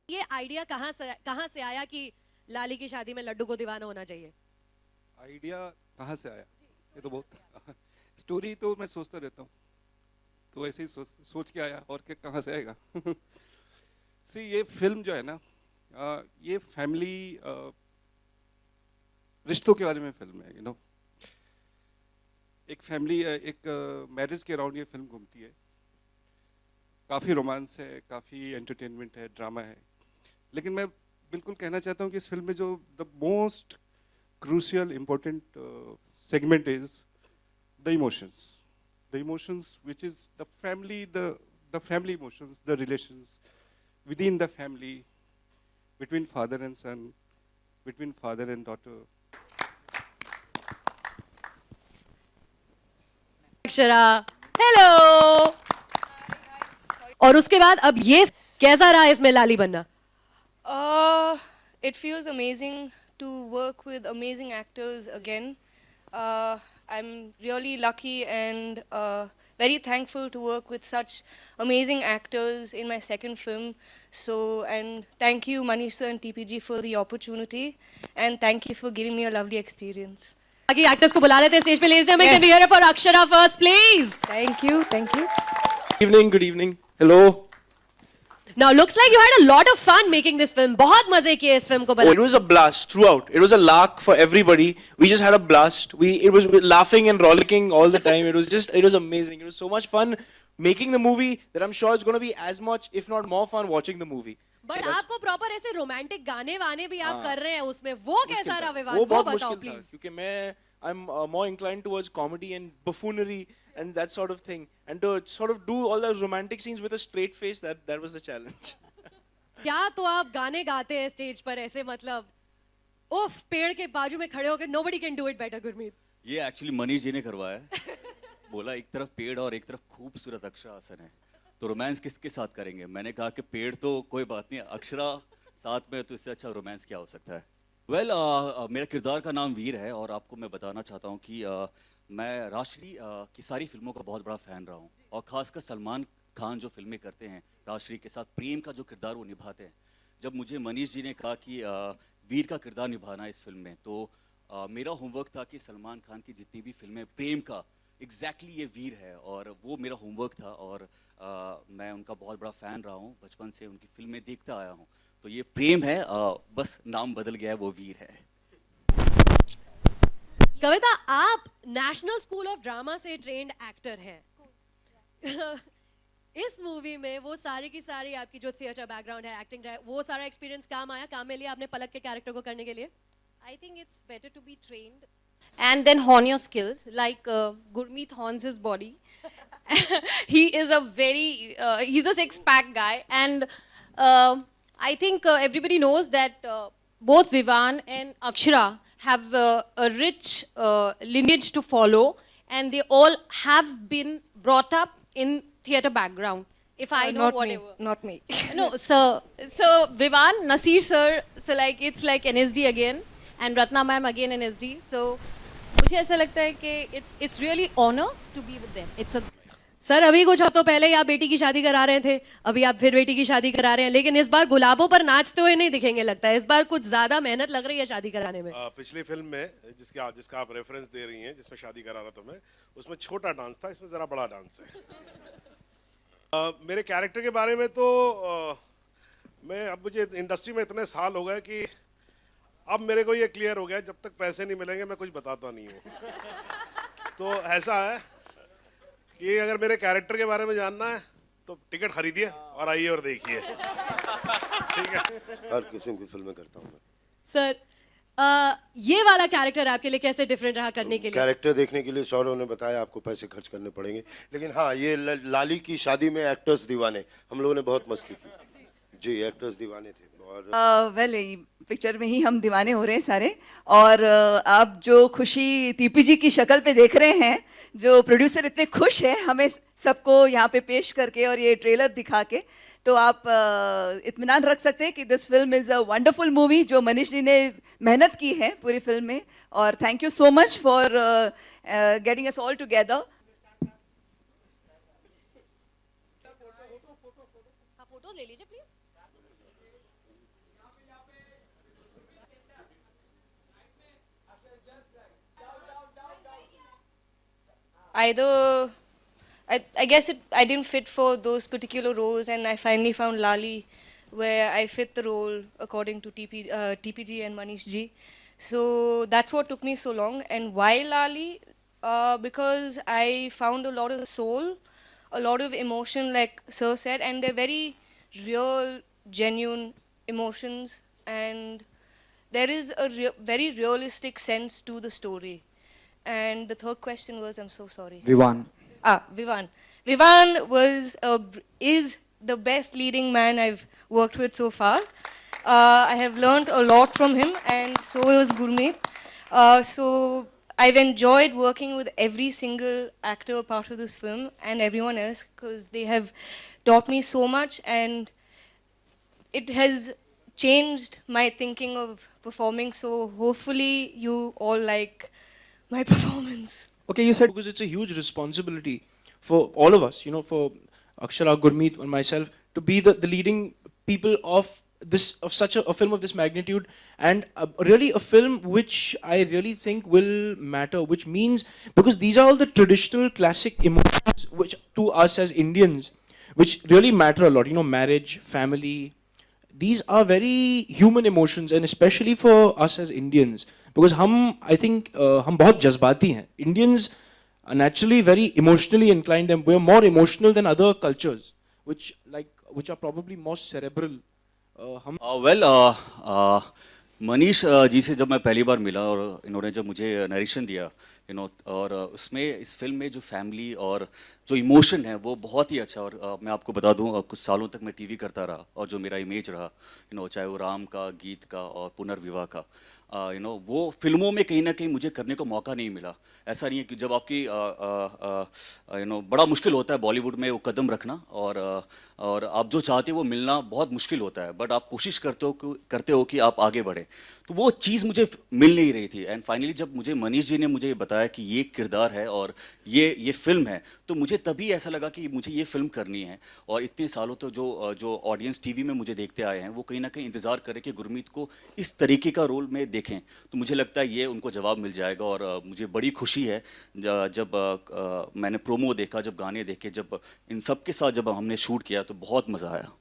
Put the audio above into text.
ये आइडिया कहाँ से आया कि लाली की शादी में लड्डू को दीवाना होना चाहिए? आइडिया कहाँ से आया? ये तो बहुत स्टोरी तो मैं सोचता रहता हूँ, तो ऐसे ही सोच के आया, और क्या कहाँ से आएगा। सी ये फिल्म जो है ना, ये फैमिली रिश्तों के बारे में फिल्म है, एक फैमिली, एक मैरिज के अराउंड ये फिल्म घूमती है। काफ़ी रोमांस है, काफ़ी एंटरटेनमेंट है, ड्रामा है, लेकिन मैं बिल्कुल कहना चाहता हूँ कि इस फिल्म में जो the most crucial important segment is the emotions which is the family emotions, the relations within the family, between father and son, between father and daughter. Akshara, hello. और उसके बाद अब ये कैसा रहा इसमें लाली बनना? It feels amazing to work with amazing actors again. I'm really lucky and very thankful to work with such amazing actors in my second film. So, and thank you Manish sir and TPG for the opportunity, and thank you for giving me a lovely experience. बाकी actors को बुला लेते हैं stage पे, ladies and gentlemen, can we hear it for Akshara first, please? Thank you, thank you. Good evening. Hello. Now looks like you had a lot of fun making this film. बहुत मजे किए इस film को Oh, बना। it was a blast throughout. It was a lark for everybody. We just had a blast. It was laughing and rollicking all the time. It was amazing. It was so much fun making the movie that I'm sure it's going to be as much, if not more fun watching the movie. But आपको proper ऐसे romantic गाने वाने भी आप कर रहे हैं उसमें, वो कैसा रहा विवाद? वो बहुत बताओ मुश्किल था प्लीज। क्योंकि I'm more inclined towards comedy and buffoonery and that sort of thing, and to sort of do all those romantic scenes with a straight face, that was the challenge. क्या तो आप गाने गाते हैं स्टेज पर ऐसे, मतलब उफ, पेड़ के बाजू में खड़े होकर nobody can do it better, Gurmeet. ये एक्चुअली मनीष जी ने करवाया है। बोला एक तरफ पेड़ और एक तरफ खूबसूरत अक्षरा आसन है, तो रोमांस किसके साथ करेंगे? मैंने कहा कि पेड़ तो कोई बात नहीं, अक्षरा साथ में, तो इससे अच्छा रोमांस क्या हो सकता है? वेल, मेरा किरदार का नाम वीर है, और आपको मैं बताना चाहता हूँ कि मैं राजश्री की सारी फिल्मों का बहुत बड़ा फ़ैन रहा हूँ, और ख़ासकर सलमान खान जो फिल्में करते हैं राजश्री के साथ, प्रेम का जो किरदार वो निभाते हैं। जब मुझे मनीष जी ने कहा कि वीर का किरदार निभाना है इस फिल्म में, तो मेरा होमवर्क था कि सलमान खान की जितनी भी फिल्में प्रेम का एग्जैक्टली ये वीर है, और वो मेरा होमवर्क था, और मैं उनका बहुत बड़ा फ़ैन रहा हूँ, बचपन से उनकी फिल्में देखता आया हूँ। तो ये प्रेम है, बस नाम बदल गया है, वो वीर है। कविता, आप नेशनल स्कूल ऑफ ड्रामा से ट्रेंड एक्टर हैं। इस मूवी में वो सारी की सारी आपकी जो थिएटर बैकग्राउंड है, एक्टिंग है, वो सारा एक्सपीरियंस काम आया, काम में लिया आपने पलक के कैरेक्टर को करने के लिए? I think it's better to be trained and then hone your skills. Like Gurmeet hones his body. He is he's a six-pack guy, and I think everybody knows that both Vivan and Akshara have a rich lineage to follow, and they all have been brought up in theatre background. If I know Not whatever. me, not me. No, so Vivan, Nasir sir, so like it's like NSD again, and Ratna ma'am again NSD. So मुझे ऐसा लगता है कि it's really honor to be with them. It's a sir, अभी कुछ हफ्तों पहले ही आप बेटी की शादी करा रहे थे, अभी आप फिर बेटी की शादी करा रहे हैं, लेकिन इस बार गुलाबों पर नाचते हुए नहीं दिखेंगे लगता है। इस बार कुछ ज्यादा मेहनत लग रही है शादी कराने में। पिछली फिल्म में जिसका आप रेफरेंस दे रही हैं, जिसमें शादी करा रहा था मैं, उसमें छोटा डांस था, इसमें जरा बड़ा डांस है। मेरे कैरेक्टर के बारे में तो मैं, अब मुझे इंडस्ट्री में इतने साल हो गए कि अब मेरे को ये क्लियर हो गया, जब तक पैसे नहीं मिलेंगे मैं कुछ बताता नहीं हूँ। तो ऐसा है कि अगर मेरे कैरेक्टर के बारे में जानना है तो टिकट खरीदिए और आइए और देखिए। ठीक है। हर किस्म की फिल्में करता हूँ मैं। सर, ये वाला कैरेक्टर आपके लिए कैसे डिफरेंट रहा करने के लिए? कैरेक्टर देखने के लिए सौरव ने बताया आपको पैसे खर्च करने पड़ेंगे, लेकिन हाँ, ये लाली की शादी में एक्टर्स दीवाने, हम लोगों ने बहुत मस्ती की जी, एक्टर्स दीवाने थे। और वेल पिक्चर में ही हम दीवाने हो रहे हैं सारे, और आप जो खुशी टीपीजी की शक्ल पे देख रहे हैं, जो प्रोड्यूसर इतने खुश हैं हमें सबको यहाँ पे पेश करके और ये ट्रेलर दिखा के, तो आप इत्मीनान रख सकते हैं कि this film is a wonderful movie, जो मनीष जी ने मेहनत की है पूरी फिल्म में, और thank you so much for getting us all together. हाँ फोटो ले लीजिए please. Either I guess I didn't fit for those particular roles, and I finally found Lali, where I fit the role according to TPG and Manish Ji. So that's what took me so long. And why Lali? Because I found a lot of soul, a lot of emotion, like Sir said, and they're very real, genuine emotions, and there is a very realistic sense to the story. And the third question was, I'm so sorry. Vivan. Vivan. Vivan is the best leading man I've worked with so far. I have learned a lot from him, and so was Gurmeet. So I've enjoyed working with every single actor part of this film and everyone else, because they have taught me so much, and it has changed my thinking of performing. So hopefully you all like my performance. Okay, you said because it's a huge responsibility for all of us, you know, for Akshara, Gurmeet, and myself to be the leading people of such a film of this magnitude, and really a film which I really think will matter, which means because these are all the traditional classic emotions which to us as Indians, which really matter a lot. You know, marriage, family. These are very human emotions, and especially for us as Indians, because I think हम बहुत जज्बाती हैं. Indians are naturally very emotionally inclined, and we're more emotional than other cultures, which are probably more cerebral. Manish ji से जब मैं पहली बार मिला और इन्होंने जब मुझे नरेशन दिया, और उसमें इस फिल्म में जो फैमिली और जो इमोशन है वो बहुत ही अच्छा. और मैं आपको बता दूं, कुछ सालों तक मैं टीवी करता रहा, और जो मेरा इमेज रहा, चाहे वो राम का, गीत का और पुनर्विवाह का, वो फिल्मों में कहीं ना कहीं मुझे करने को मौका नहीं मिला. ऐसा नहीं है कि जब आपकी बड़ा मुश्किल होता है बॉलीवुड में वो कदम रखना, और आप जो चाहते हो वो मिलना बहुत मुश्किल होता है, बट आप कोशिश करते हो कि आप आगे बढ़े. तो वो चीज़ मुझे मिल नहीं रही थी. एंड फाइनली जब मुझे मनीष जी ने मुझे बताया कि ये किरदार है और ये फिल्म है, तो मुझे तभी ऐसा लगा कि मुझे ये फिल्म करनी है. और इतने सालों तो जो ऑडियंस टीवी में मुझे देखते आए हैं, वो कहीं ना कहीं इंतज़ार करें कि गुरमीत को इस तरीके का रोल में देखें. तो मुझे लगता है ये उनको जवाब मिल जाएगा. और मुझे बड़ी खुशी है जब मैंने प्रोमो देखा, जब गाने देखे, जब इन सब के साथ जब हमने शूट किया, तो बहुत मज़ा आया.